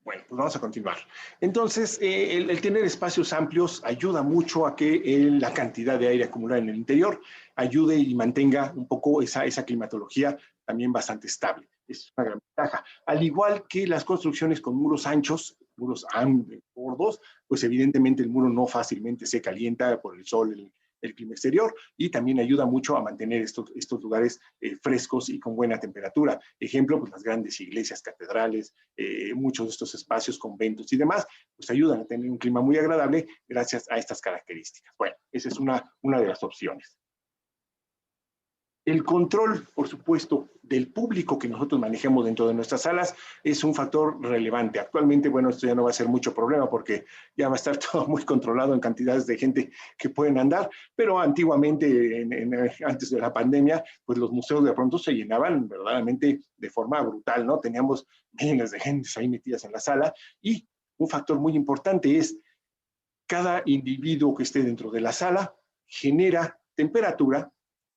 Bueno, pues vamos a continuar. Entonces, el tener espacios amplios ayuda mucho a que la cantidad de aire acumulada en el interior ayude y mantenga un poco esa climatología también bastante estable. Es una gran ventaja. Al igual que las construcciones con muros anchos, gordos, pues evidentemente el muro no fácilmente se calienta por el sol, el clima exterior, y también ayuda mucho a mantener estos lugares frescos y con buena temperatura. Ejemplo, pues las grandes iglesias, catedrales, muchos de estos espacios, conventos y demás, pues ayudan a tener un clima muy agradable gracias a estas características. Bueno, esa es una de las opciones. El control, por supuesto, del público que nosotros manejemos dentro de nuestras salas es un factor relevante. Actualmente, bueno, esto ya no va a ser mucho problema porque ya va a estar todo muy controlado en cantidades de gente que pueden andar, pero antiguamente, antes de la pandemia, pues los museos de pronto se llenaban verdaderamente de forma brutal, ¿no? Teníamos miles de gentes ahí metidas en la sala y un factor muy importante es cada individuo que esté dentro de la sala genera temperatura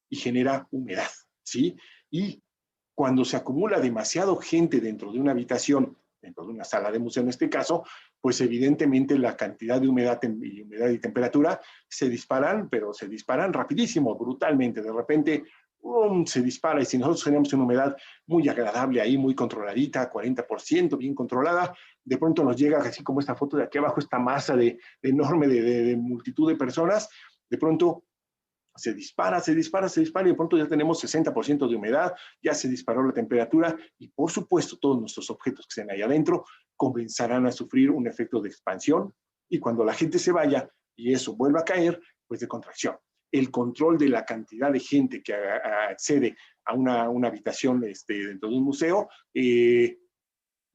y genera humedad, ¿sí? Y cuando se acumula demasiado gente dentro de una habitación, dentro de una sala de museo en este caso, pues evidentemente la cantidad de humedad y temperatura se disparan, pero se disparan rapidísimo, brutalmente. De repente, se dispara, y si nosotros tenemos una humedad muy agradable ahí, muy controladita, 40%, bien controlada, de pronto nos llega, así como esta foto de aquí abajo, esta masa enorme de multitud de personas, de pronto se dispara, y de pronto ya tenemos 60% de humedad, ya se disparó la temperatura y por supuesto todos nuestros objetos que estén ahí adentro comenzarán a sufrir un efecto de expansión y cuando la gente se vaya y eso vuelva a caer, pues de contracción. El control de la cantidad de gente que accede a una habitación dentro de un museo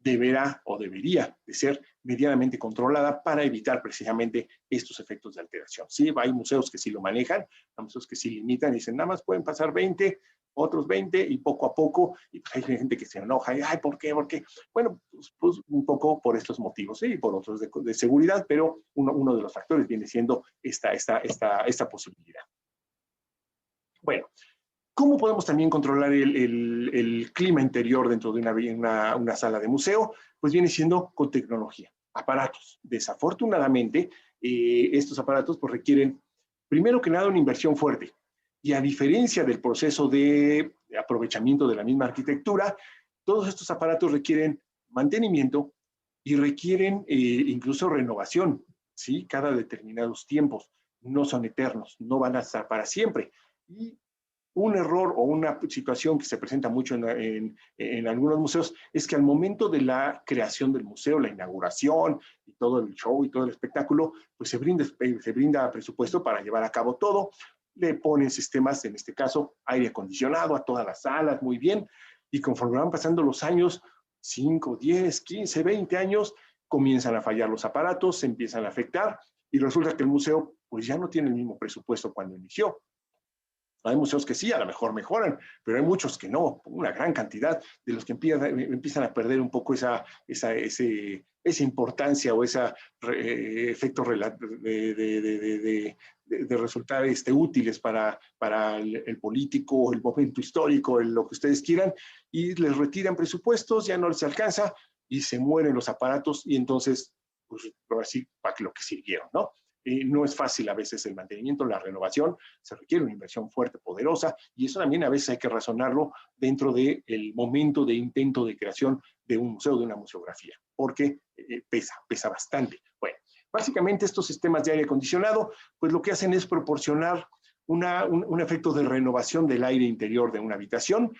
deberá o debería de ser medianamente controlada para evitar precisamente estos efectos de alteración. Sí, hay museos que sí lo manejan, hay museos que sí limitan y dicen, nada más pueden pasar 20, otros 20 y poco a poco, y pues hay gente que se enoja, y, ay, ¿por qué? ¿Por qué? Bueno, pues un poco por estos motivos, ¿sí? Y por otros de seguridad, pero uno de los factores viene siendo esta posibilidad. Bueno, ¿cómo podemos también controlar el clima interior dentro de una sala de museo? Pues viene siendo con tecnología, aparatos. Desafortunadamente, estos aparatos pues, requieren, primero que nada, una inversión fuerte. Y a diferencia del proceso de aprovechamiento de la misma arquitectura, todos estos aparatos requieren mantenimiento y requieren incluso renovación, ¿sí? Cada determinados tiempos. No son eternos, no van a estar para siempre. Y un error o una situación que se presenta mucho en algunos museos es que al momento de la creación del museo, la inauguración y todo el show y todo el espectáculo, pues se brinda presupuesto para llevar a cabo todo. Le ponen sistemas, en este caso, aire acondicionado a todas las salas, muy bien. Y conforme van pasando los años, 5, 10, 15, 20 años, comienzan a fallar los aparatos, se empiezan a afectar y resulta que el museo pues ya no tiene el mismo presupuesto cuando inició. Hay museos que sí, a lo mejor mejoran, pero hay muchos que no, una gran cantidad de los que empiezan a perder un poco esa importancia o ese efecto de resultar útiles para el político, el momento histórico, lo que ustedes quieran, y les retiran presupuestos, ya no les alcanza y se mueren los aparatos y entonces, pues así, para lo que sirvieron, ¿no? No es fácil a veces el mantenimiento, la renovación, se requiere una inversión fuerte, poderosa, y eso también a veces hay que razonarlo dentro del momento de intento de creación de un museo, de una museografía, porque pesa bastante. Bueno, básicamente estos sistemas de aire acondicionado, pues lo que hacen es proporcionar un efecto de renovación del aire interior de una habitación,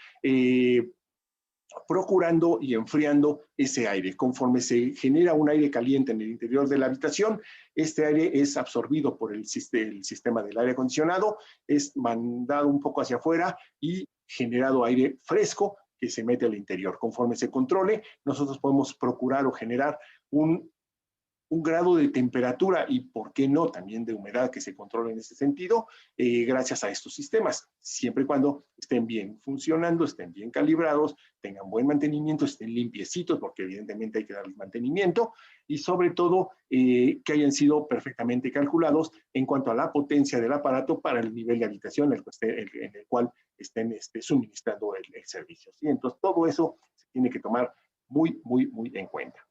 procurando y enfriando ese aire. Conforme se genera un aire caliente en el interior de la habitación, este aire es absorbido por el sistema del aire acondicionado, es mandado un poco hacia afuera y generado aire fresco que se mete al interior. Conforme se controle, nosotros podemos procurar o generar un grado de temperatura y, ¿por qué no?, también de humedad que se controla en ese sentido, gracias a estos sistemas, siempre y cuando estén bien funcionando, estén bien calibrados, tengan buen mantenimiento, estén limpiecitos, porque evidentemente hay que darles mantenimiento, y sobre todo que hayan sido perfectamente calculados en cuanto a la potencia del aparato para el nivel de habitación en el cual estén suministrando el servicio. ¿Sí? Entonces, todo eso se tiene que tomar muy, muy, muy en cuenta.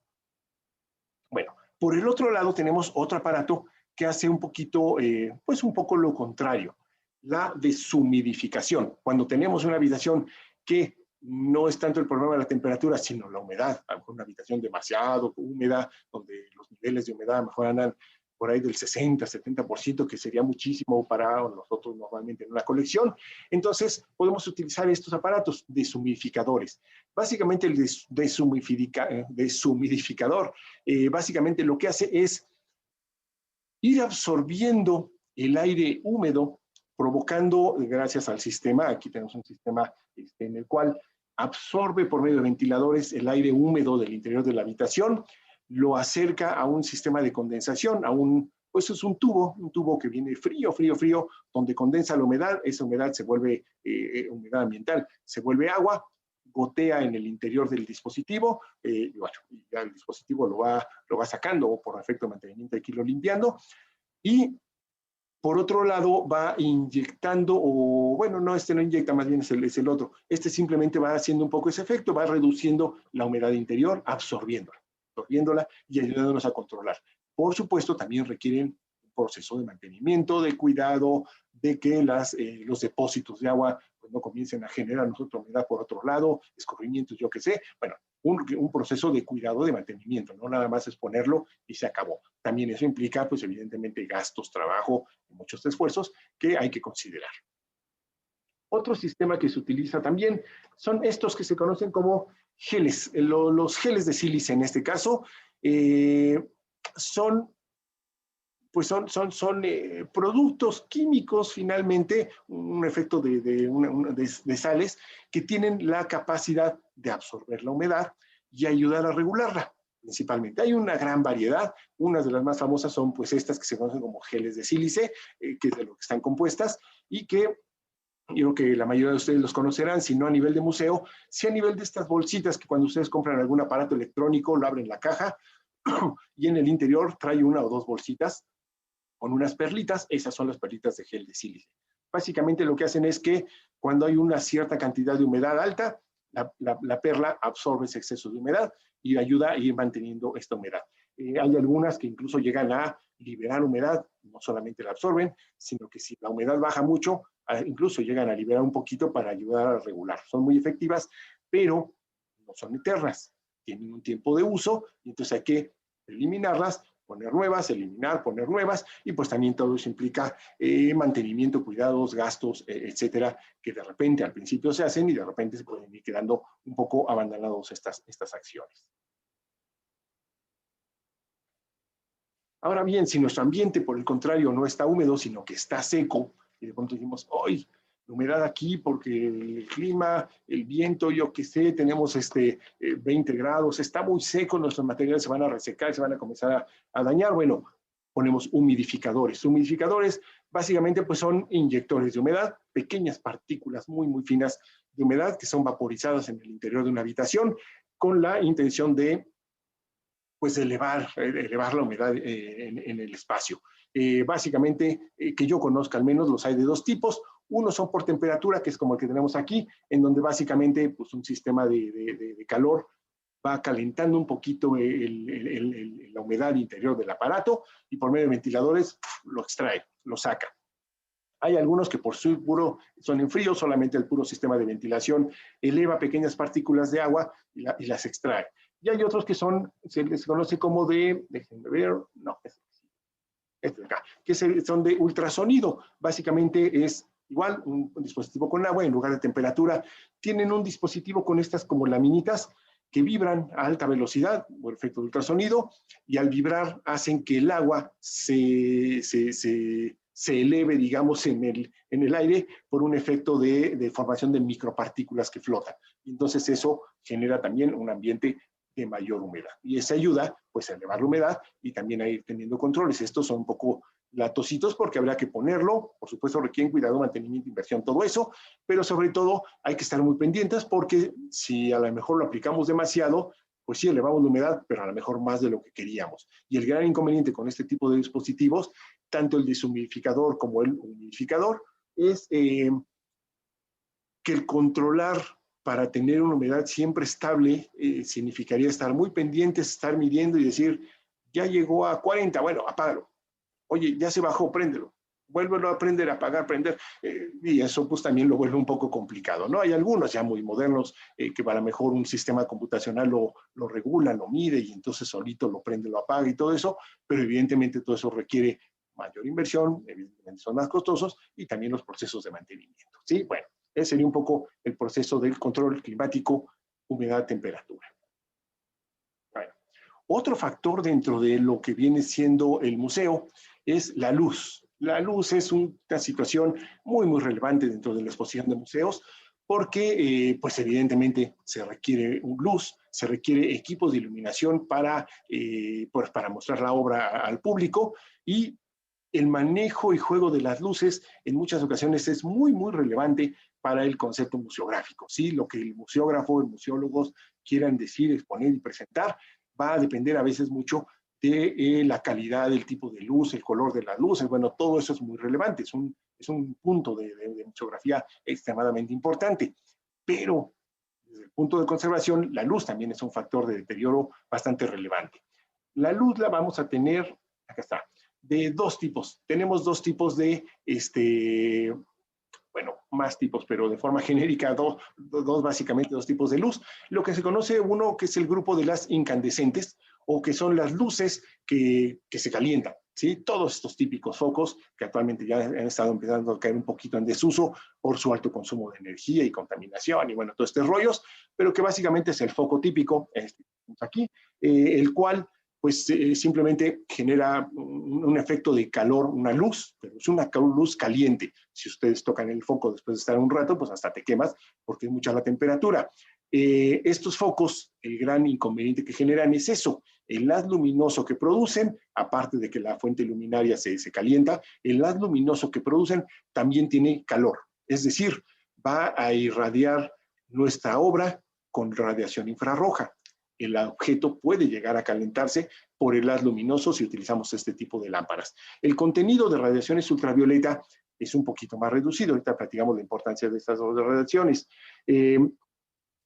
Por el otro lado tenemos otro aparato que hace un poquito, pues un poco lo contrario, la deshumidificación. Cuando tenemos una habitación que no es tanto el problema de la temperatura, sino la humedad, a lo mejor una habitación demasiado húmeda, donde los niveles de humedad a lo mejor andan por ahí del 60-70%, que sería muchísimo para nosotros normalmente en una colección. Entonces, podemos utilizar estos aparatos deshumidificadores. Básicamente, el deshumidificador, básicamente lo que hace es ir absorbiendo el aire húmedo, provocando, gracias al sistema, aquí tenemos un sistema en el cual absorbe por medio de ventiladores el aire húmedo del interior de la habitación, lo acerca a un sistema de condensación, pues es un tubo que viene frío, donde condensa la humedad, esa humedad se vuelve humedad ambiental, se vuelve agua, gotea en el interior del dispositivo, y bueno, ya el dispositivo lo va sacando, o por efecto de mantenimiento hay que irlo limpiando, y por otro lado va inyectando, o bueno, no, este no inyecta, más bien es el otro, este simplemente va haciendo un poco ese efecto, va reduciendo la humedad interior, absorbiéndola y ayudándonos a controlar. Por supuesto, también requieren un proceso de mantenimiento, de cuidado, de que los depósitos de agua pues, no comiencen a generar nosotros humedad por otro lado, escurrimientos, yo qué sé. Bueno, un proceso de cuidado, de mantenimiento, no nada más es ponerlo y se acabó. También eso implica, pues evidentemente, gastos, trabajo y muchos esfuerzos que hay que considerar. Otro sistema que se utiliza también son estos que se conocen como geles. Los geles de sílice en este caso son productos químicos finalmente, un efecto de sales que tienen la capacidad de absorber la humedad y ayudar a regularla principalmente. Hay una gran variedad, unas de las más famosas son pues estas que se conocen como geles de sílice, que es de lo que están compuestas y que yo creo que la mayoría de ustedes los conocerán, si no a nivel de museo, si a nivel de estas bolsitas que cuando ustedes compran algún aparato electrónico, lo abren la caja y en el interior trae una o dos bolsitas con unas perlitas, esas son las perlitas de gel de sílice. Básicamente lo que hacen es que cuando hay una cierta cantidad de humedad alta, la perla absorbe ese exceso de humedad y ayuda a ir manteniendo esta humedad. Hay algunas que incluso llegan a liberar humedad, no solamente la absorben, sino que si la humedad baja mucho, incluso llegan a liberar un poquito para ayudar a regular. Son muy efectivas, pero no son eternas. Tienen un tiempo de uso y entonces hay que eliminarlas, poner nuevas, eliminar, poner nuevas, y pues también todo eso implica mantenimiento, cuidados, gastos, etcétera, que de repente al principio se hacen y de repente se pueden ir quedando un poco abandonados estas acciones. Ahora bien, si nuestro ambiente, por el contrario, no está húmedo, sino que está seco, y de pronto decimos, ¡ay! La humedad aquí porque el clima, el viento, yo qué sé, tenemos 20 grados, está muy seco, nuestros materiales se van a resecar, se van a comenzar a dañar. Bueno, ponemos humidificadores. Humidificadores básicamente pues son inyectores de humedad, pequeñas partículas muy finas de humedad que son vaporizadas en el interior de una habitación con la intención de pues elevar la humedad en el espacio. Básicamente, que yo conozca al menos, los hay de dos tipos. Unos son por temperatura, que es como el que tenemos aquí, en donde básicamente pues, un sistema de calor va calentando un poquito la humedad interior del aparato y por medio de ventiladores lo extrae, lo saca. Hay algunos que por su puro son en frío, solamente el puro sistema de ventilación eleva pequeñas partículas de agua y las extrae. Y hay otros que se les conoce como déjenme ver, no, este de acá, que son de ultrasonido. Básicamente es igual un dispositivo con agua en lugar de temperatura. Tienen un dispositivo con estas como laminitas que vibran a alta velocidad por efecto de ultrasonido y al vibrar hacen que el agua se eleve, digamos, en el aire por un efecto de formación de micropartículas que flotan. Y entonces eso genera también un ambiente de mayor humedad. Y eso ayuda, pues, a elevar la humedad y también a ir teniendo controles. Estos son un poco latositos porque habrá que ponerlo. Por supuesto, requieren cuidado, mantenimiento, inversión, todo eso. Pero sobre todo, hay que estar muy pendientes porque si a lo mejor lo aplicamos demasiado, pues sí, elevamos la humedad, pero a lo mejor más de lo que queríamos. Y el gran inconveniente con este tipo de dispositivos, tanto el deshumidificador como el humidificador, es que el controlar para tener una humedad siempre estable significaría estar muy pendientes, estar midiendo y decir, ya llegó a 40, bueno, apágalo. Oye, ya se bajó, préndelo. Vuélvelo a prender, apagar, prender. Y eso pues también lo vuelve un poco complicado, ¿no? Hay algunos ya muy modernos que para mejor un sistema computacional lo regula, lo mide y entonces solito lo prende, lo apaga y todo eso, pero evidentemente todo eso requiere mayor inversión, evidentemente son más costosos y también los procesos de mantenimiento, ¿sí? Bueno, ese sería un poco el proceso del control climático, humedad, temperatura. Bueno, otro factor dentro de lo que viene siendo el museo es la luz. La luz es una situación muy, muy relevante dentro de la exposición de museos porque, pues evidentemente, se requiere luz, se requiere equipos de iluminación pues, para mostrar la obra al público y el manejo y juego de las luces en muchas ocasiones es muy, muy relevante para el concepto museográfico, ¿sí? Lo que el museógrafo, el museólogos quieran decir, exponer y presentar va a depender a veces mucho de la calidad del tipo de luz, el color de las luces, bueno, todo eso es muy relevante, es un punto de museografía extremadamente importante, pero desde el punto de conservación, la luz también es un factor de deterioro bastante relevante. La luz la vamos a tener, acá está, de dos tipos. Tenemos dos tipos de, bueno, más tipos, pero de forma genérica, básicamente dos tipos de luz. Lo que se conoce uno que es el grupo de las incandescentes, o que son las luces que se calientan, ¿sí? Todos estos típicos focos que actualmente ya han estado empezando a caer un poquito en desuso por su alto consumo de energía y contaminación y bueno, todos estos rollos, pero que básicamente es el foco típico, aquí, el cual pues simplemente genera un efecto de calor, una luz, pero es una luz caliente. Si ustedes tocan el foco después de estar un rato, pues hasta te quemas porque es mucha la temperatura. Estos focos, el gran inconveniente que generan es eso, el haz luminoso que producen, aparte de que la fuente luminaria se calienta, el haz luminoso que producen también tiene calor, es decir, va a irradiar nuestra obra con radiación infrarroja. El objeto puede llegar a calentarse por el haz luminoso si utilizamos este tipo de lámparas. El contenido de radiaciones ultravioleta es un poquito más reducido. Ahorita platicamos la importancia de estas dos radiaciones.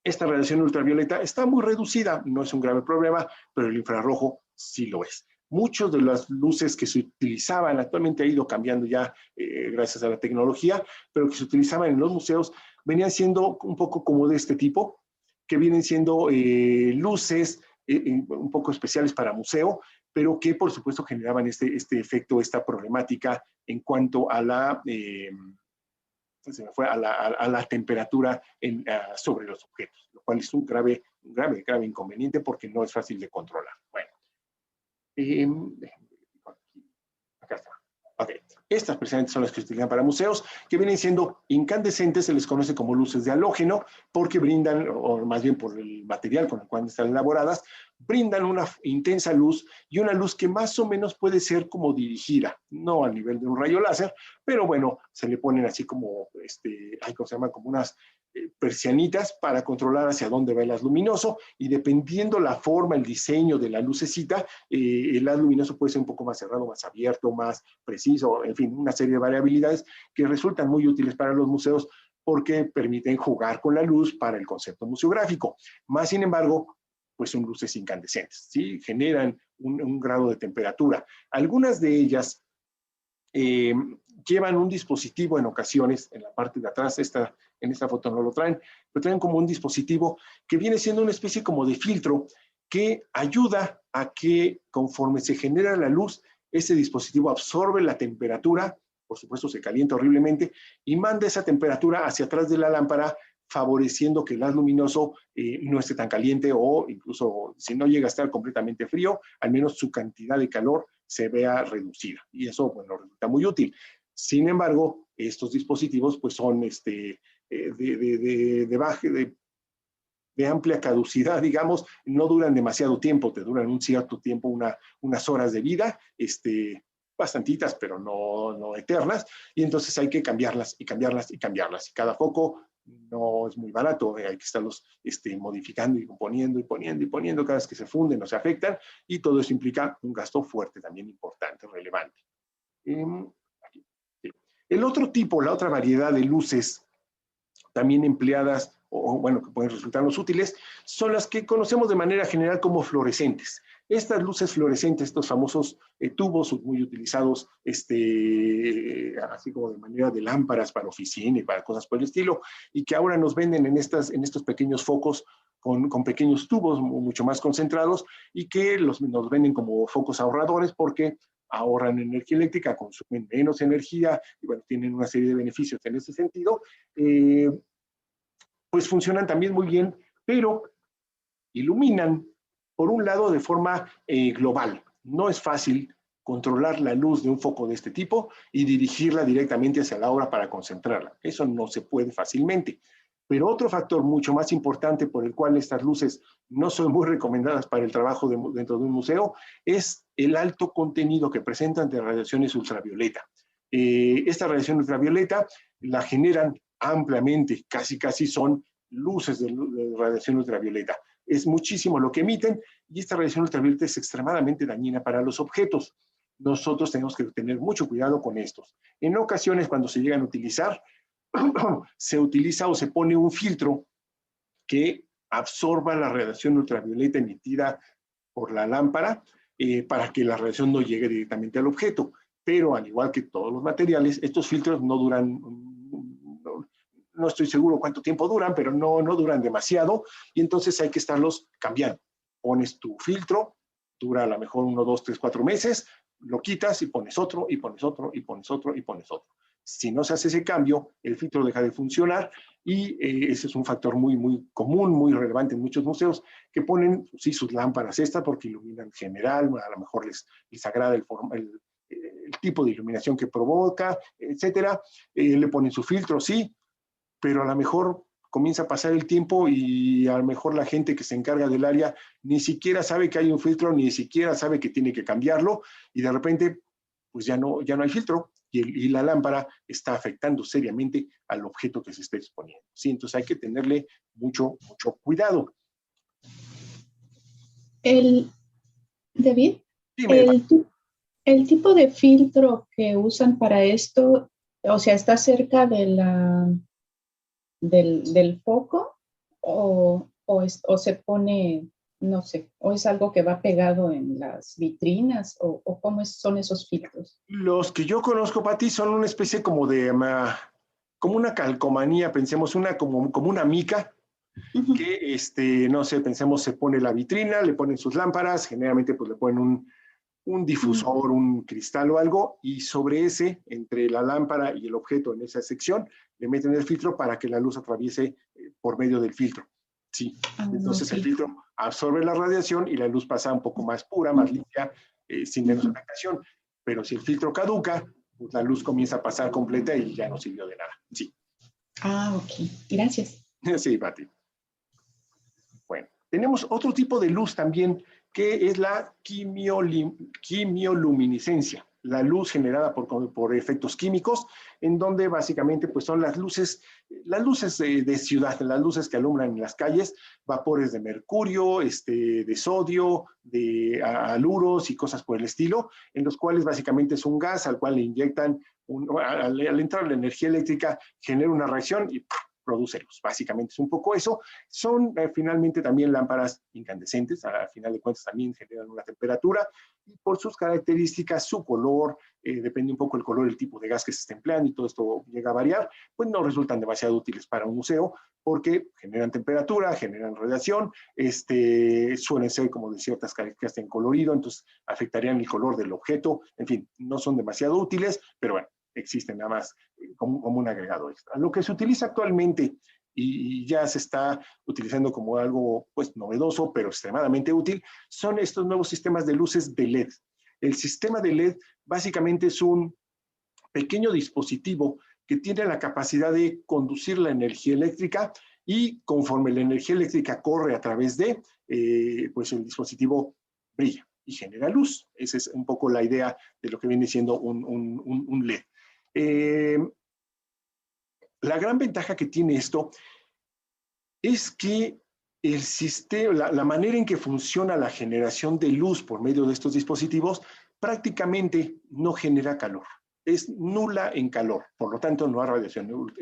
Esta radiación ultravioleta está muy reducida, no es un grave problema, pero el infrarrojo sí lo es. Muchas de las luces que se utilizaban, actualmente ha ido cambiando ya gracias a la tecnología, pero que se utilizaban en los museos, venían siendo un poco como de este tipo, que vienen siendo luces un poco especiales para museo, pero que por supuesto generaban este efecto, esta problemática en cuanto a la a la temperatura sobre los objetos, lo cual es un grave inconveniente porque no es fácil de controlar. Bueno, acá está. Okay. Estas precisamente son las que se utilizan para museos, que vienen siendo incandescentes, se les conoce como luces de halógeno, porque brindan, o más bien por el material con el cual están elaboradas, brindan una intensa luz y una luz que más o menos puede ser como dirigida, no al nivel de un rayo láser, pero bueno, se le ponen así como, ¿cómo se llama? Como unas persianitas para controlar hacia dónde va el haz luminoso y dependiendo la forma, el diseño de la lucecita, el haz luminoso puede ser un poco más cerrado, más abierto, más preciso, en fin, una serie de variabilidades que resultan muy útiles para los museos porque permiten jugar con la luz para el concepto museográfico. Más sin embargo, pues son luces incandescentes, ¿sí? Generan un grado de temperatura. Algunas de ellas llevan un dispositivo en ocasiones, en la parte de atrás, en esta foto no lo traen, pero traen como un dispositivo que viene siendo una especie como de filtro que ayuda a que conforme se genera la luz, ese dispositivo absorbe la temperatura, por supuesto se calienta horriblemente, y manda esa temperatura hacia atrás de la lámpara, favoreciendo que el haz luminoso no esté tan caliente o incluso si no llega a estar completamente frío, al menos su cantidad de calor se vea reducida. Y eso, bueno, resulta muy útil. Sin embargo, estos dispositivos pues son de amplia caducidad, digamos, no duran demasiado tiempo, te duran un cierto tiempo, unas horas de vida, bastantitas, pero no eternas, y entonces hay que cambiarlas y cambiarlas y cambiarlas. Y cada foco no es muy barato, hay que estarlos modificando y poniendo y poniendo y poniendo cada vez que se funden o se afectan, y todo eso implica un gasto fuerte, también importante, relevante. El otro tipo, la otra variedad de luces también empleadas o bueno, que pueden resultarnos útiles, son las que conocemos de manera general como fluorescentes. Estas luces fluorescentes, estos famosos tubos muy utilizados, así como de manera de lámparas para oficina y para cosas por el estilo, y que ahora nos venden en estos pequeños focos con pequeños tubos mucho más concentrados y que nos venden como focos ahorradores porque ahorran energía eléctrica, consumen menos energía y bueno, tienen una serie de beneficios en ese sentido. Pues funcionan también muy bien, pero iluminan, por un lado, de forma global. No es fácil controlar la luz de un foco de este tipo y dirigirla directamente hacia la obra para concentrarla. Eso no se puede fácilmente. Pero otro factor mucho más importante por el cual estas luces no son muy recomendadas para el trabajo dentro de un museo es el alto contenido que presentan de radiaciones ultravioleta. Esta radiación ultravioleta la generan ampliamente, casi son luces de radiación ultravioleta. Es muchísimo lo que emiten y esta radiación ultravioleta es extremadamente dañina para los objetos. Nosotros tenemos que tener mucho cuidado con estos. En ocasiones, cuando se llegan a utilizar, se utiliza o se pone un filtro que absorba la radiación ultravioleta emitida por la lámpara para que la radiación no llegue directamente al objeto. Pero al igual que todos los materiales, estos filtros no duran, no estoy seguro cuánto tiempo duran, pero no duran demasiado y entonces hay que estarlos cambiando. Pones tu filtro, dura a lo mejor 1, 2, 3, 4 meses, lo quitas y pones otro, y pones otro, y pones otro, y pones otro. Si no se hace ese cambio, el filtro deja de funcionar y ese es un factor muy común, muy relevante en muchos museos que ponen sí sus lámparas estas porque iluminan general, a lo mejor les agrada el tipo de iluminación que provoca, etcétera. Le ponen su filtro, sí, pero a lo mejor comienza a pasar el tiempo y a lo mejor la gente que se encarga del área ni siquiera sabe que hay un filtro, ni siquiera sabe que tiene que cambiarlo y de repente pues ya no hay filtro y la lámpara está afectando seriamente al objeto que se está exponiendo. ¿Sí? Entonces hay que tenerle mucho cuidado. David, Dime, el tipo de filtro que usan para esto, o sea, ¿está cerca de del foco o se pone, no sé, o es algo que va pegado en las vitrinas o cómo son esos filtros? los que yo conozco, Pati, son una especie como de, como una calcomanía, pensemos, como una mica, que, no sé, pensemos, se pone la vitrina, le ponen sus lámparas, generalmente pues le ponen un difusor, un cristal o algo, y sobre ese, entre la lámpara y el objeto en esa sección, le meten el filtro para que la luz atraviese por medio del filtro. Sí, entonces el filtro absorbe la radiación y la luz pasa un poco más pura, más limpia, sin menos afectación. Pero si el filtro caduca, pues la luz comienza a pasar completa y ya no sirvió de nada. Sí. Ok. Gracias. Sí, Pati. Bueno, tenemos otro tipo de luz también, que es la quimioluminiscencia, la luz generada por efectos químicos, en donde básicamente pues son las luces de ciudad, las luces que alumbran en las calles, vapores de mercurio, de sodio, de haluros y cosas por el estilo, en los cuales básicamente es un gas al cual le inyectan, al entrar la energía eléctrica, genera una reacción y produce luz. Básicamente es un poco eso. Son finalmente también lámparas incandescentes, al final de cuentas también generan una temperatura y por sus características, su color, depende un poco el color, el tipo de gas que se esté empleando y todo esto llega a variar, pues no resultan demasiado útiles para un museo porque generan temperatura, generan radiación, suelen ser como de ciertas características en colorido, entonces afectarían el color del objeto, en fin, no son demasiado útiles, pero bueno, existen nada más como un agregado extra. Lo que se utiliza actualmente y ya se está utilizando como algo pues novedoso, pero extremadamente útil, son estos nuevos sistemas de luces de LED. El sistema de LED básicamente es un pequeño dispositivo que tiene la capacidad de conducir la energía eléctrica y conforme la energía eléctrica corre a través de, pues el dispositivo brilla y genera luz. Esa es un poco la idea de lo que viene siendo un LED. La gran ventaja que tiene esto es que el sistema, la manera en que funciona la generación de luz por medio de estos dispositivos prácticamente no genera calor. es nula en calor, por lo tanto no hay radiación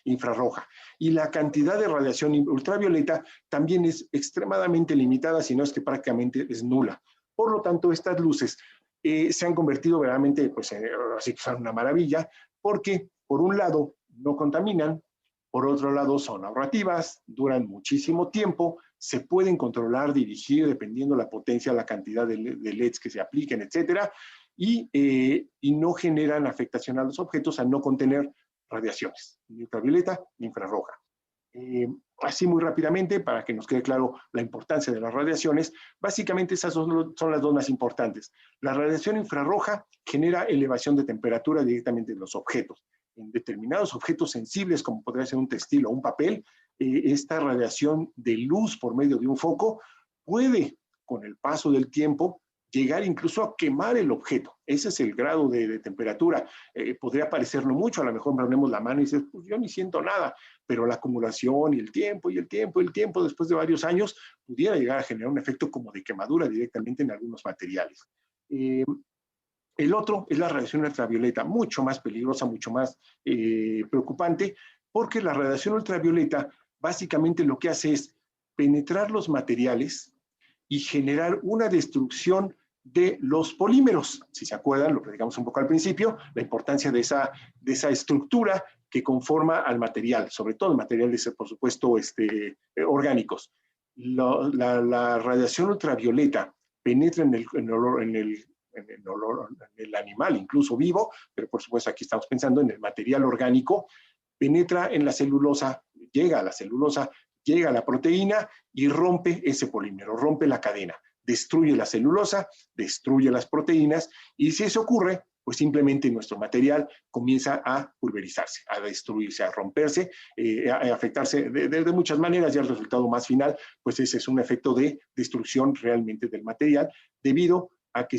infrarroja. Y la cantidad de radiación ultravioleta también es extremadamente limitada, si no es que prácticamente es nula. Por lo tanto, estas luces se han convertido verdaderamente, pues, así que son una maravilla, porque por un lado no contaminan, por otro lado son ahorrativas, duran muchísimo tiempo, se pueden controlar, dirigir dependiendo la potencia, la cantidad de LEDs que se apliquen, etcétera, y no generan afectación a los objetos al no contener radiaciones, ni ultravioleta ni infrarroja. Así muy rápidamente, para que nos quede claro la importancia de las radiaciones, básicamente esas son las dos más importantes. La radiación infrarroja genera elevación de temperatura directamente en los objetos. En determinados objetos sensibles, como podría ser un textil o un papel, esta radiación de luz por medio de un foco puede, con el paso del tiempo, llegar incluso a quemar el objeto. Ese es el grado de temperatura. Podría parecerlo mucho, a lo mejor ponemos la mano y dices, pues yo ni siento nada, pero la acumulación y el tiempo, después de varios años, pudiera llegar a generar un efecto como de quemadura directamente en algunos materiales. El otro es la radiación ultravioleta, mucho más peligrosa, mucho más preocupante, porque la radiación ultravioleta básicamente lo que hace es penetrar los materiales y generar una destrucción de los polímeros. Si se acuerdan, lo platicamos un poco al principio, la importancia de esa estructura que conforma al material, sobre todo materiales, por supuesto, orgánicos. La radiación ultravioleta penetra en el animal, incluso vivo, pero por supuesto aquí estamos pensando en el material orgánico, penetra en la celulosa, llega a la celulosa, llega a la proteína y rompe ese polímero, rompe la cadena, destruye la celulosa, destruye las proteínas, y si eso ocurre, pues simplemente nuestro material comienza a pulverizarse, a destruirse, a romperse, a afectarse de muchas maneras, y el resultado más final, pues ese es un efecto de destrucción realmente del material, debido a que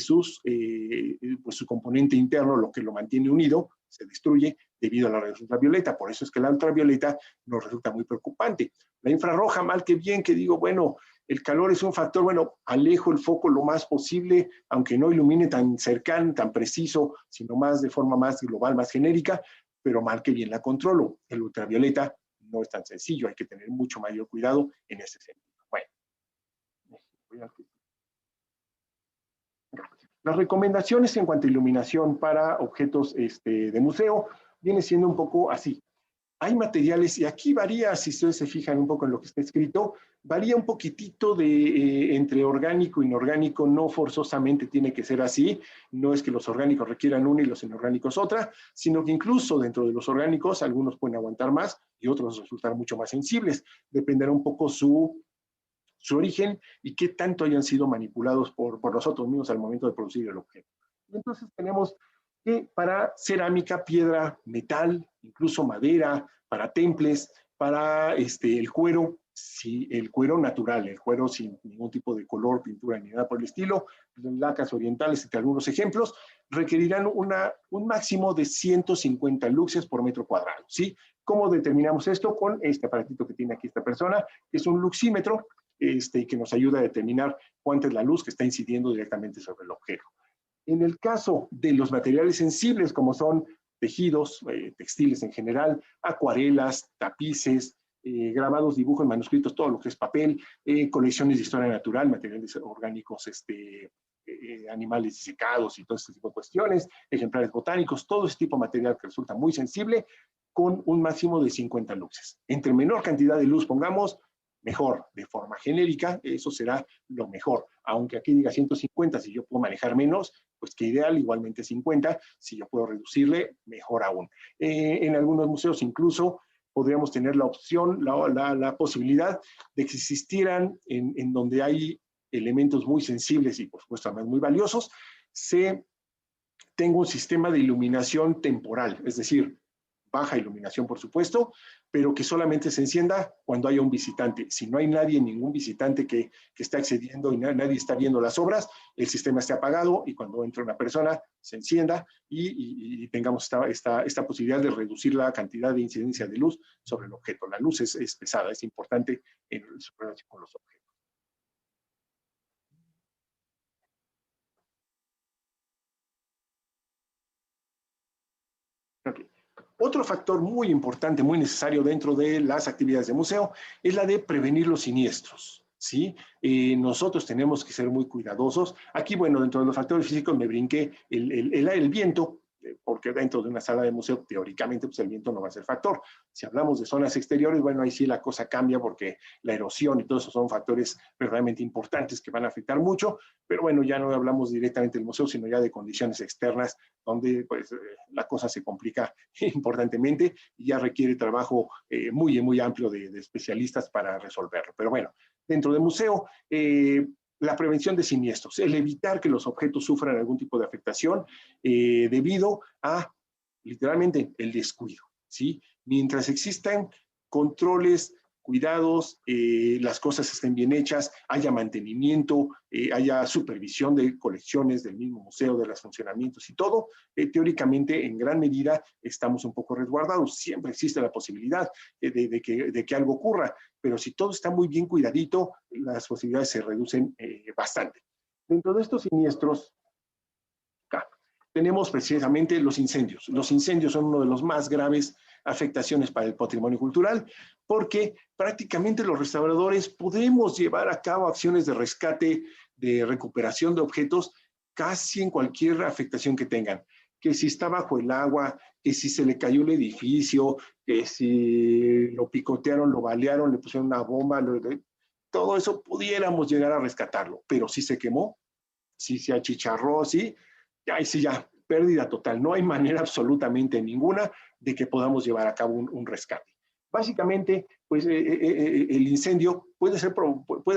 pues su componente interno, lo que lo mantiene unido, se destruye debido a la radiación ultravioleta. Por eso es que la ultravioleta nos resulta muy preocupante. La infrarroja, mal que bien, que digo, bueno, el calor es un factor, bueno, alejo el foco lo más posible, aunque no ilumine tan cercano, tan preciso, sino más de forma más global, más genérica, pero mal que bien la controlo. El ultravioleta no es tan sencillo, hay que tener mucho mayor cuidado en ese sentido. Bueno, las recomendaciones en cuanto a iluminación para objetos de museo viene siendo un poco así. Hay materiales, y aquí varía, si ustedes se fijan un poco en lo que está escrito, varía un poquitito entre orgánico e inorgánico, no forzosamente tiene que ser así, no es que los orgánicos requieran una y los inorgánicos otra, sino que incluso dentro de los orgánicos algunos pueden aguantar más y otros resultar mucho más sensibles, dependerá un poco su origen y qué tanto hayan sido manipulados por nosotros mismos al momento de producir el objeto. Entonces tenemos que para cerámica, piedra, metal, incluso madera, para temples, para el cuero, sí, el cuero natural, el cuero sin ningún tipo de color, pintura ni nada por el estilo, lacas orientales, entre algunos ejemplos, requerirán un máximo de 150 luxes por metro cuadrado, ¿sí? ¿Cómo determinamos esto? Con este aparatito que tiene aquí esta persona, que es un luxímetro, y que nos ayuda a determinar cuánta es la luz que está incidiendo directamente sobre el objeto. En el caso de los materiales sensibles, como son tejidos, textiles en general, acuarelas, tapices, grabados, dibujos, manuscritos, todo lo que es papel, colecciones de historia natural, materiales orgánicos, animales disecados y todo este tipo de cuestiones, ejemplares botánicos, todo ese tipo de material que resulta muy sensible, con un máximo de 50 luxes. Entre menor cantidad de luz pongamos, mejor, de forma genérica, eso será lo mejor. Aunque aquí diga 150, si yo puedo manejar menos, pues que ideal, igualmente 50, si yo puedo reducirle, mejor aún. En algunos museos incluso podríamos tener la opción, la posibilidad de que existieran en donde hay elementos muy sensibles y por supuesto además muy valiosos, tenga un sistema de iluminación temporal, es decir, baja iluminación, por supuesto, pero que solamente se encienda cuando haya un visitante. Si no hay nadie, ningún visitante que está accediendo y nadie está viendo las obras, el sistema esté apagado y cuando entre una persona se encienda y tengamos esta posibilidad de reducir la cantidad de incidencia de luz sobre el objeto. La luz es pesada, es importante en su relación con los objetos. Ok. Otro factor muy importante, muy necesario dentro de las actividades de museo es la de prevenir los siniestros, ¿sí? Nosotros tenemos que ser muy cuidadosos. Aquí, bueno, dentro de los factores físicos me brinqué el viento, porque dentro de una sala de museo, teóricamente, pues el viento no va a ser factor. Si hablamos de zonas exteriores, bueno, ahí sí la cosa cambia porque la erosión y todo eso son factores verdaderamente importantes que van a afectar mucho, pero bueno, ya no hablamos directamente del museo, sino ya de condiciones externas, donde pues la cosa se complica importantemente y ya requiere trabajo muy amplio de especialistas para resolverlo. Pero bueno, dentro del museo, la prevención de siniestros, el evitar que los objetos sufran algún tipo de afectación debido a, literalmente, el descuido, ¿sí? Mientras existan controles, cuidados, las cosas estén bien hechas, haya mantenimiento, haya supervisión de colecciones del mismo museo, de los funcionamientos y todo, teóricamente en gran medida estamos un poco resguardados. Siempre existe la posibilidad de que algo ocurra, pero si todo está muy bien cuidadito, las posibilidades se reducen bastante. Dentro de estos siniestros, tenemos precisamente los incendios. Los incendios son uno de los más graves afectaciones para el patrimonio cultural, porque prácticamente los restauradores podemos llevar a cabo acciones de rescate, de recuperación de objetos, casi en cualquier afectación que tengan. Que si está bajo el agua, que si se le cayó el edificio, que si lo picotearon, lo balearon, le pusieron una bomba, todo eso pudiéramos llegar a rescatarlo, pero si se quemó, si se achicharró, sí, ahí sí ya, pérdida total. No hay manera absolutamente ninguna de que podamos llevar a cabo un rescate. Básicamente, pues el incendio puede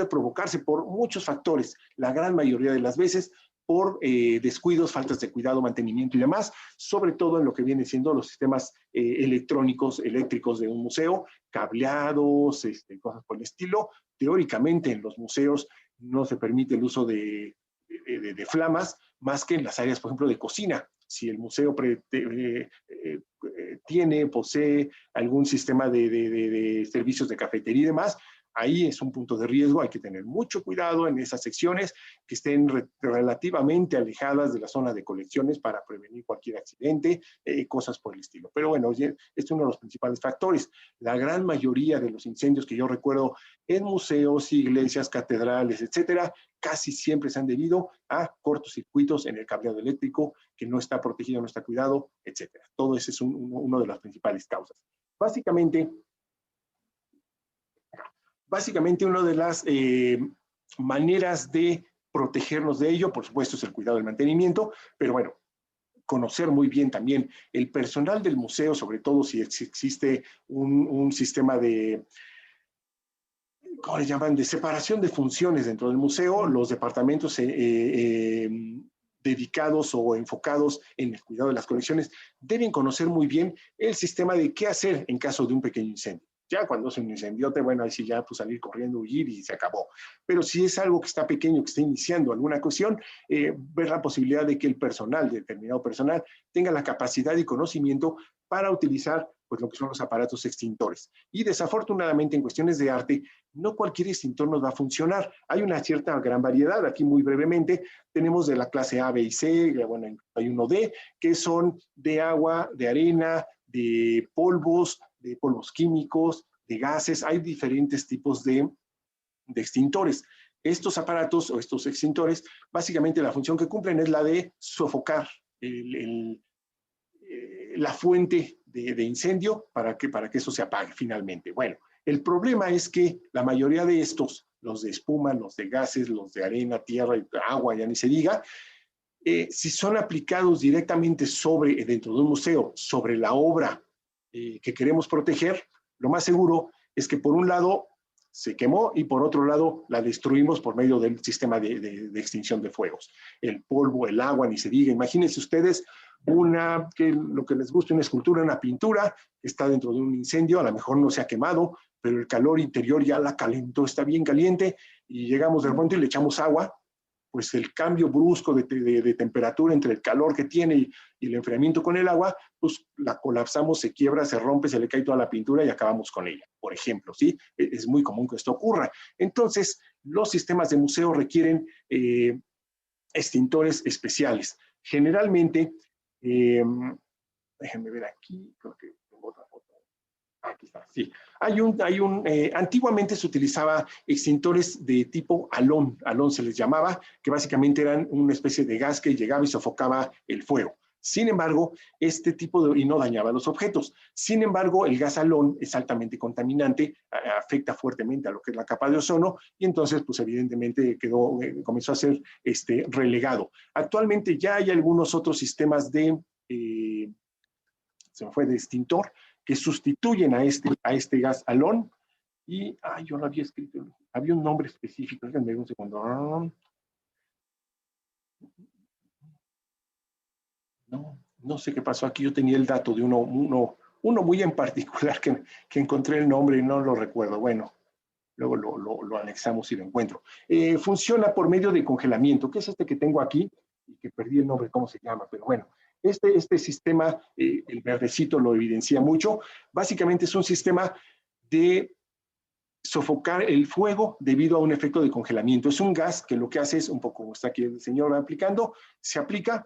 provocarse por muchos factores, la gran mayoría de las veces por descuidos, faltas de cuidado, mantenimiento y demás, sobre todo en lo que viene siendo los sistemas electrónicos, eléctricos de un museo, cableados, cosas por el estilo. Teóricamente en los museos no se permite el uso de flamas, más que en las áreas, por ejemplo, de cocina. Si el museo posee algún sistema de servicios de cafetería y demás, ahí es un punto de riesgo, hay que tener mucho cuidado en esas secciones que estén relativamente alejadas de la zona de colecciones para prevenir cualquier accidente, cosas por el estilo. Pero bueno, este es uno de los principales factores. La gran mayoría de los incendios que yo recuerdo en museos, iglesias, catedrales, etcétera, casi siempre se han debido a cortocircuitos en el cableado eléctrico que no está protegido, no está cuidado, etcétera. Todo ese es uno de las principales causas. Básicamente una de las maneras de protegernos de ello, por supuesto, es el cuidado del mantenimiento, pero bueno, conocer muy bien también el personal del museo, sobre todo si existe un sistema de, ¿cómo le llaman?, de separación de funciones dentro del museo, los departamentos dedicados o enfocados en el cuidado de las colecciones deben conocer muy bien el sistema de qué hacer en caso de un pequeño incendio. Ya cuando es un incendiote, bueno, ahí sí ya pues salir corriendo, huir y se acabó. Pero si es algo que está pequeño, que está iniciando alguna cuestión, ver la posibilidad de que el personal, determinado personal, tenga la capacidad y conocimiento para utilizar pues lo que son los aparatos extintores. Y desafortunadamente en cuestiones de arte, no cualquier extintor nos va a funcionar. Hay una cierta gran variedad. Aquí muy brevemente tenemos de la clase A, B y C, bueno, hay uno D, que son de agua, de arena, de polvos químicos, de gases. Hay diferentes tipos de extintores. Estos aparatos o estos extintores, básicamente la función que cumplen es la de sofocar la fuente de incendio para que eso se apague finalmente. Bueno, el problema es que la mayoría de estos, los de espuma, los de gases, los de arena, tierra y agua, ya ni se diga, si son aplicados directamente dentro de un museo, sobre la obra que queremos proteger, lo más seguro es que por un lado se quemó y por otro lado la destruimos por medio del sistema de extinción de fuegos. El polvo, el agua, ni se diga. Imagínense ustedes lo que les guste, una escultura, una pintura, que está dentro de un incendio, a lo mejor no se ha quemado, pero el calor interior ya la calentó, está bien caliente, y llegamos de repente y le echamos agua, pues el cambio brusco de temperatura entre el calor que tiene y el enfriamiento con el agua, pues la colapsamos, se quiebra, se rompe, se le cae toda la pintura y acabamos con ella, por ejemplo, ¿sí? Es muy común que esto ocurra. Entonces, los sistemas de museo requieren extintores especiales. Generalmente, déjenme ver aquí, creo que tengo otra foto. Aquí está, sí. Antiguamente se utilizaba extintores de tipo halón se les llamaba, que básicamente eran una especie de gas que llegaba y sofocaba el fuego. Sin embargo, y no dañaba los objetos. Sin embargo, el gas halón es altamente contaminante, afecta fuertemente a lo que es la capa de ozono, y entonces, pues evidentemente comenzó a ser relegado. Actualmente ya hay algunos otros sistemas de extintor, que sustituyen a este gas halón. Y, yo lo había escrito, había un nombre específico, déjenme un segundo. No sé qué pasó aquí, yo tenía el dato de uno muy en particular que encontré el nombre y no lo recuerdo. Bueno, luego lo anexamos y lo encuentro. Funciona por medio de congelamiento, que es este que tengo aquí, y que perdí el nombre, cómo se llama, pero bueno, este sistema, el verdecito lo evidencia mucho. Básicamente es un sistema de sofocar el fuego debido a un efecto de congelamiento. Es un gas que lo que hace es, un poco como está aquí el señor aplicando, se aplica,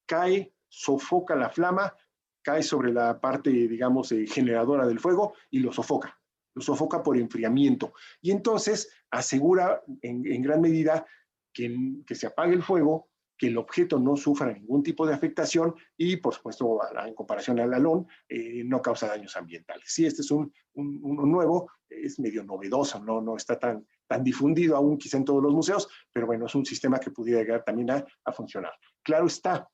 cae, sofoca la flama, cae sobre la parte, digamos, generadora del fuego y lo sofoca por enfriamiento. Y entonces asegura en gran medida que se apague el fuego, que el objeto no sufra ningún tipo de afectación y, por supuesto, en comparación al halón, no causa daños ambientales. Sí, este es uno nuevo, es medio novedoso, no está tan difundido aún quizá en todos los museos, pero bueno, es un sistema que pudiera llegar también a funcionar. Claro está,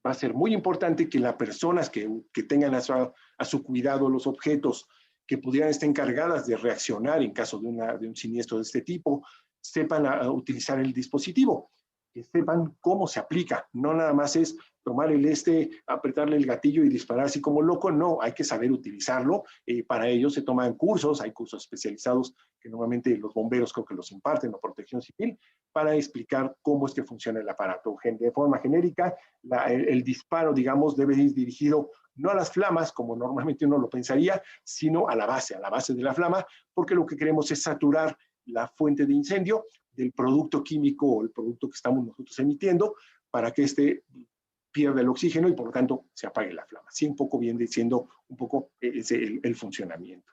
va a ser muy importante que las personas que tengan a su cuidado los objetos que pudieran estar encargadas de reaccionar en caso de un siniestro de este tipo, sepan utilizar el dispositivo, que sepan cómo se aplica. No nada más es tomar apretarle el gatillo y disparar así como loco. No, hay que saber utilizarlo. Para ello se toman cursos, hay cursos especializados que normalmente los bomberos creo que los imparten o Protección Civil, para explicar cómo es que funciona el aparato. De forma genérica, el disparo, digamos, debe ir dirigido no a las flamas, como normalmente uno lo pensaría, sino a la base de la flama, porque lo que queremos es saturar la fuente de incendio del producto químico o el producto que estamos nosotros emitiendo, para que pierda el oxígeno y por lo tanto se apague la flama. Sí, un poco bien diciendo un poco el funcionamiento.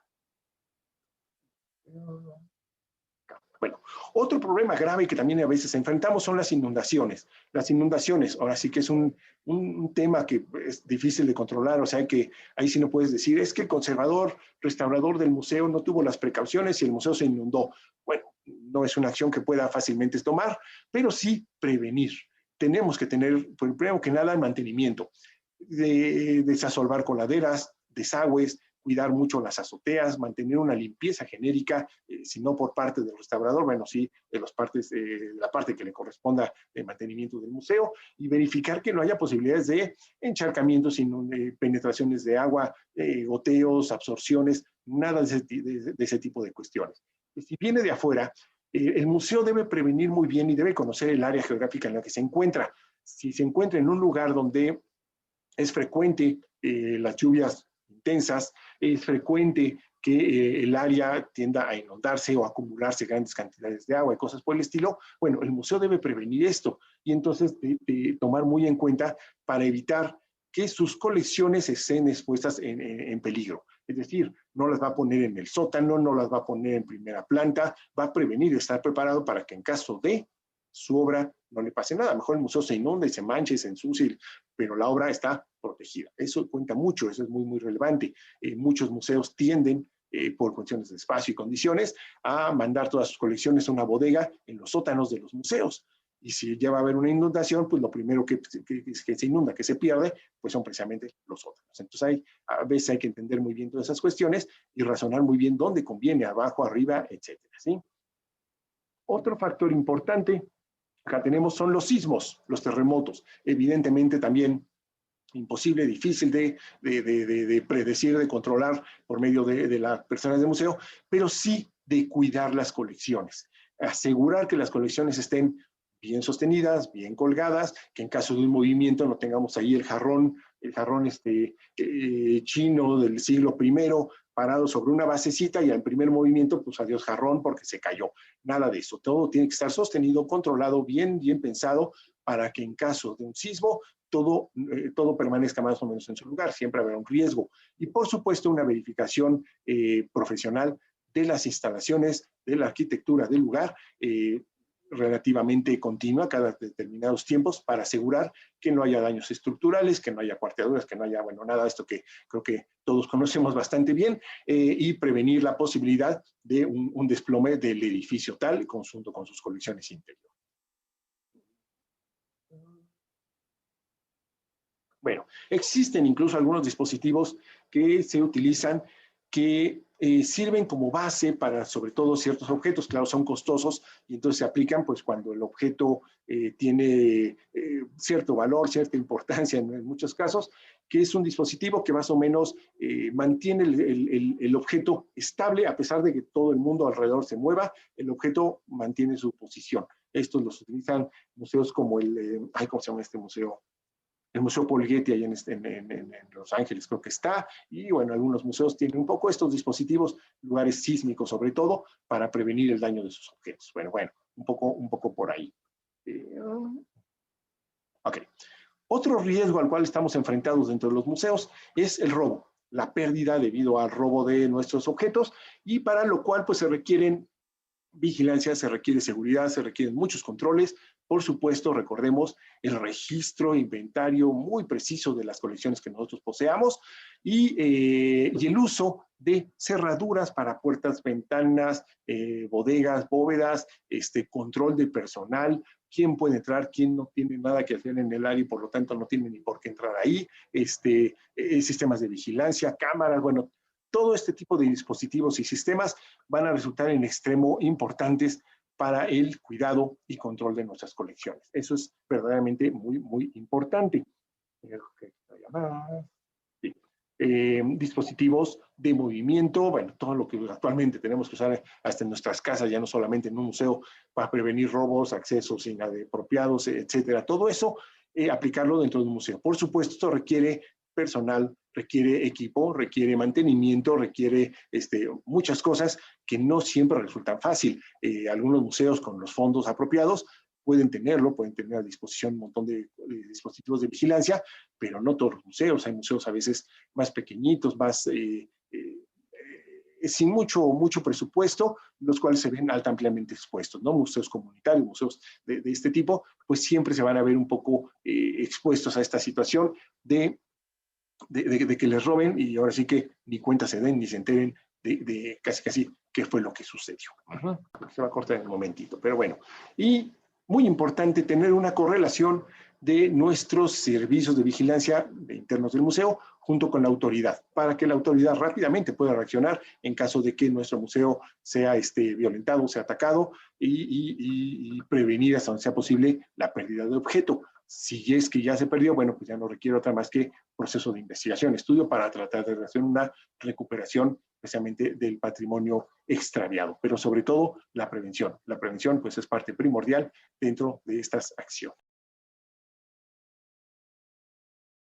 Bueno, otro problema grave que también a veces enfrentamos son las inundaciones. Las inundaciones, ahora sí que es un tema que es difícil de controlar, o sea que ahí sí no puedes decir, es que el conservador, restaurador del museo no tuvo las precauciones y el museo se inundó. Bueno, no es una acción que pueda fácilmente tomar, pero sí prevenir. Tenemos que tener, primero que nada, el mantenimiento, desasolvar coladeras, desagües, cuidar mucho las azoteas, mantener una limpieza genérica, si no por parte del restaurador, bueno, sí, de la parte que le corresponda de mantenimiento del museo, y verificar que no haya posibilidades de encharcamientos, penetraciones de agua, goteos, absorciones, nada de ese tipo de cuestiones. Si viene de afuera, el museo debe prevenir muy bien y debe conocer el área geográfica en la que se encuentra. Si se encuentra en un lugar donde es frecuente las lluvias intensas, es frecuente que el área tienda a inundarse o a acumularse grandes cantidades de agua y cosas por el estilo, bueno, el museo debe prevenir esto y entonces tomar muy en cuenta para evitar que sus colecciones estén expuestas en peligro. Es decir, no las va a poner en el sótano, no las va a poner en primera planta, va a prevenir, estar preparado para que en caso de su obra no le pase nada. A lo mejor el museo se inunde, se manche, se ensucie, pero la obra está protegida. Eso cuenta mucho, eso es muy, muy relevante. Muchos museos tienden, por cuestiones de espacio y condiciones, a mandar todas sus colecciones a una bodega en los sótanos de los museos. Y si ya va a haber una inundación, pues lo primero que se inunda, que se pierde, pues son precisamente los sótanos. Entonces a veces hay que entender muy bien todas esas cuestiones y razonar muy bien dónde conviene, abajo, arriba, etcétera, ¿sí? Otro factor importante acá tenemos son los sismos, los terremotos. Evidentemente también imposible, difícil de predecir, de controlar por medio de las personas del museo, pero sí de cuidar las colecciones. Asegurar que las colecciones estén bien sostenidas, bien colgadas, que en caso de un movimiento no tengamos ahí el jarrón chino del siglo I parado sobre una basecita y al primer movimiento, pues adiós jarrón porque se cayó. Nada de eso. Todo tiene que estar sostenido, controlado, bien pensado, para que en caso de un sismo todo permanezca más o menos en su lugar, siempre habrá un riesgo. Y por supuesto una verificación profesional de las instalaciones, de la arquitectura del lugar, relativamente continua cada determinados tiempos para asegurar que no haya daños estructurales, que no haya cuarteaduras, que no haya, bueno, nada de esto que creo que todos conocemos bastante bien, y prevenir la posibilidad de un desplome del edificio tal, conjunto con sus colecciones interiores. Bueno, existen incluso algunos dispositivos que se utilizan que sirven como base para, sobre todo, ciertos objetos. Claro, son costosos y entonces se aplican pues cuando el objeto tiene cierto valor, cierta importancia en muchos casos, que es un dispositivo que más o menos mantiene el objeto estable, a pesar de que todo el mundo alrededor se mueva, el objeto mantiene su posición. Estos los utilizan museos como ¿cómo se llama este museo? El Museo Paul Getty ahí en Los Ángeles creo que está, y bueno, algunos museos tienen un poco estos dispositivos, lugares sísmicos sobre todo, para prevenir el daño de sus objetos. Bueno, un poco por ahí. Ok. Otro riesgo al cual estamos enfrentados dentro de los museos es el robo, la pérdida debido al robo de nuestros objetos, y para lo cual pues se requieren vigilancia, se requiere seguridad, se requieren muchos controles. Por supuesto, recordemos el registro, inventario muy preciso de las colecciones que nosotros poseamos y el uso de cerraduras para puertas, ventanas, bodegas, bóvedas, control de personal, quién puede entrar, quién no tiene nada que hacer en el área y por lo tanto no tiene ni por qué entrar ahí, sistemas de vigilancia, cámaras, bueno, todo este tipo de dispositivos y sistemas van a resultar en extremo importantes para el cuidado y control de nuestras colecciones. Eso es verdaderamente muy, muy importante. Sí. Dispositivos de movimiento, bueno, todo lo que actualmente tenemos que usar hasta en nuestras casas, ya no solamente en un museo, para prevenir robos, accesos inapropiados, etcétera. Todo eso, aplicarlo dentro de un museo. Por supuesto, esto requiere personal, requiere equipo, requiere mantenimiento, requiere muchas cosas que no siempre resultan fácil. Algunos museos con los fondos apropiados pueden tenerlo, pueden tener a disposición un montón de dispositivos de vigilancia, pero no todos los museos. Hay museos a veces más pequeñitos, más sin mucho presupuesto, los cuales se ven ampliamente expuestos, ¿no? Museos comunitarios, museos de este tipo, pues siempre se van a ver un poco expuestos a esta situación de que les roben y ahora sí que ni cuenta se den ni se enteren de casi qué fue lo que sucedió. Se va a cortar en un momentito, pero bueno. Y muy importante tener una correlación de nuestros servicios de vigilancia internos del museo junto con la autoridad, para que la autoridad rápidamente pueda reaccionar en caso de que nuestro museo sea violentado, sea atacado y prevenir hasta donde sea posible la pérdida de objeto. Si es que ya se perdió, bueno, pues ya no requiere otra más que proceso de investigación, estudio para tratar de hacer una recuperación precisamente del patrimonio extraviado, pero sobre todo la prevención. La prevención pues es parte primordial dentro de estas acciones.